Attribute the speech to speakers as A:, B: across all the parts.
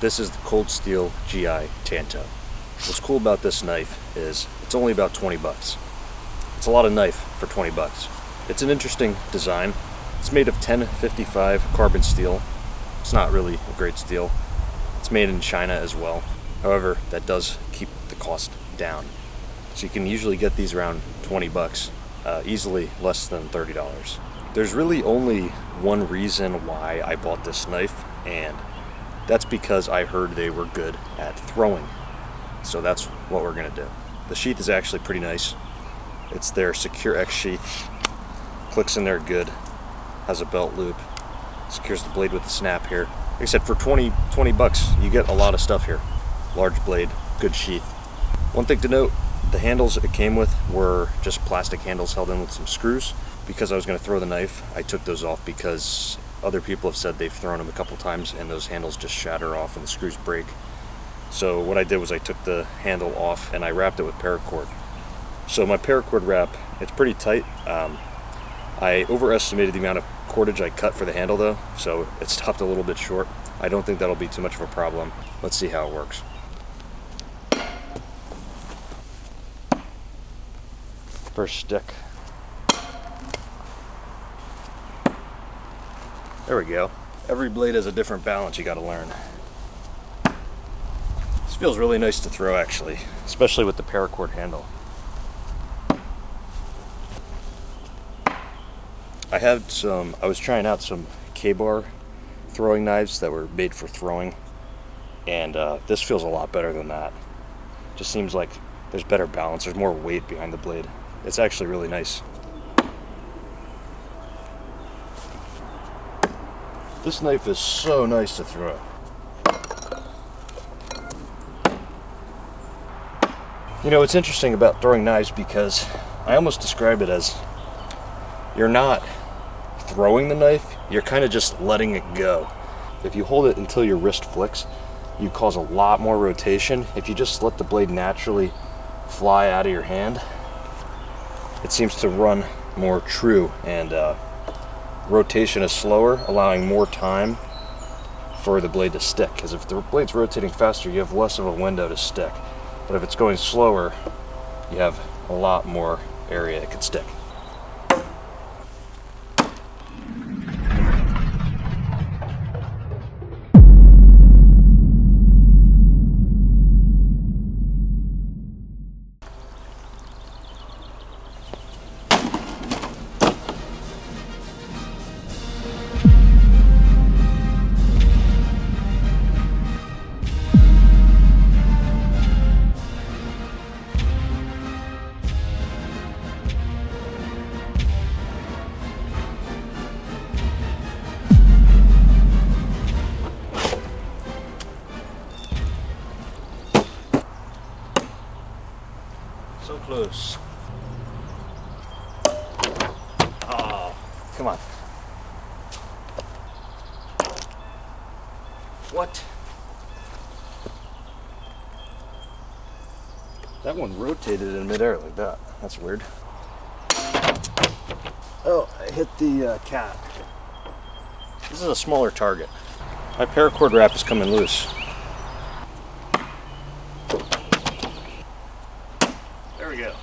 A: This is the Cold Steel GI Tanto. What's cool about this knife is it's only about 20 bucks. It's a lot of knife for 20 bucks. It's an interesting design. It's made of 1055 carbon steel. It's not really a great steel. It's made in China as well. However, that does keep the cost down. So you can usually get these around 20 bucks, easily less than $30. There's really only one reason why I bought this knife, and that's because I heard they were good at throwing. So that's what we're gonna do. The sheath is actually pretty nice. It's their Secure X sheath. Clicks in there good. Has a belt loop. Secures the blade with the snap here. Like I said, for 20 bucks, you get a lot of stuff here. Large blade, good sheath. One thing to note, the handles it came with were just plastic handles held in with some screws. Because I was gonna throw the knife, I took those off because other people have said they've thrown them a couple times and those handles just shatter off and the screws break. So what I did was I took the handle off and I wrapped it with paracord. So my paracord wrap, it's pretty tight. I overestimated the amount of cordage I cut for the handle though, so it stopped a little bit short. I don't think that'll be too much of a problem. Let's see how it works. First stick. There we go. Every blade has a different balance you gotta learn. This feels really nice to throw actually, especially with the paracord handle. I was trying out some K-bar throwing knives that were made for throwing, and this feels a lot better than that. Just seems like there's better balance, there's more weight behind the blade. It's actually really nice. This knife is so nice to throw. You know, it's interesting about throwing knives because I almost describe it as you're not throwing the knife, you're kind of just letting it go. If you hold it until your wrist flicks, you cause a lot more rotation. If you just let the blade naturally fly out of your hand, it seems to run more true, and rotation is slower, allowing more time for the blade to stick. Because if the blade's rotating faster, you have less of a window to stick. But if it's going slower, you have a lot more area it could stick. So close. Oh, come on. What? That one rotated in midair like that. That's weird. Oh, I hit the cat. This is a smaller target. My paracord wrap is coming loose. There we go.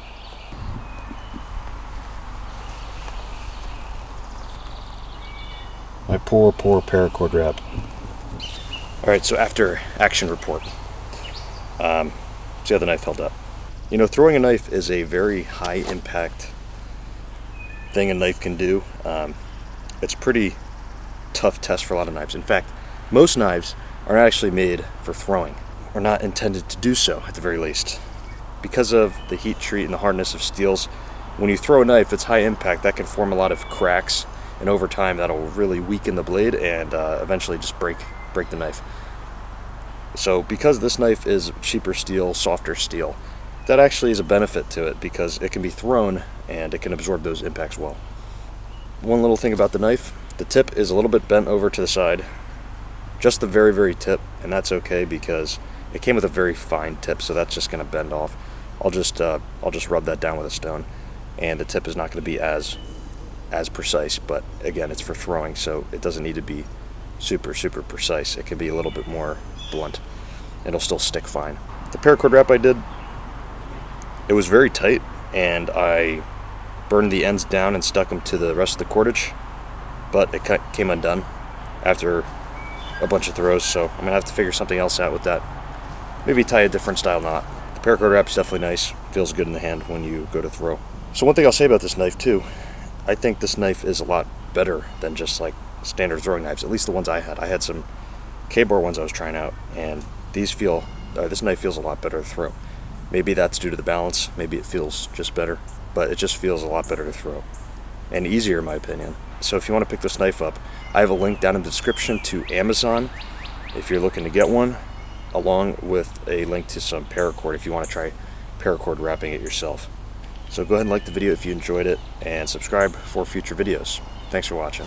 A: My poor paracord wrap. Alright, so after action report. See how the knife held up. You know, throwing a knife is a very high impact thing a knife can do. It's pretty tough test for a lot of knives. In fact, most knives are actually made for throwing, or not intended to do so at the very least. Because of the heat treat and the hardness of steels, when you throw a knife that's high impact, that can form a lot of cracks, and over time that'll really weaken the blade and eventually just break the knife. So because this knife is cheaper steel, softer steel, that actually is a benefit to it because it can be thrown and it can absorb those impacts well. One little thing about the knife, the tip is a little bit bent over to the side, just the very tip, and that's okay because it came with a very fine tip, so that's just going to bend off. I'll just rub that down with a stone, and the tip is not going to be as precise, but again, it's for throwing, so it doesn't need to be super precise. It can be a little bit more blunt. It'll still stick fine. The paracord wrap I did, it was very tight, and I burned the ends down and stuck them to the rest of the cordage, but it came undone after a bunch of throws, so I'm gonna have to figure something else out with that. Maybe tie a different style knot. The paracord wrap is definitely nice, feels good in the hand when you go to throw. So one thing I'll say about this knife too, I think this knife is a lot better than just like standard throwing knives, at least the ones I had. I had some K-bar ones I was trying out, and this knife feels a lot better to throw. Maybe that's due to the balance, maybe it feels just better, but it just feels a lot better to throw, and easier in my opinion. So if you want to pick this knife up, I have a link down in the description to Amazon if you're looking to get one, along with a link to some paracord if you want to try paracord wrapping it yourself. So go ahead and like the video if you enjoyed it, and subscribe for future videos. Thanks for watching.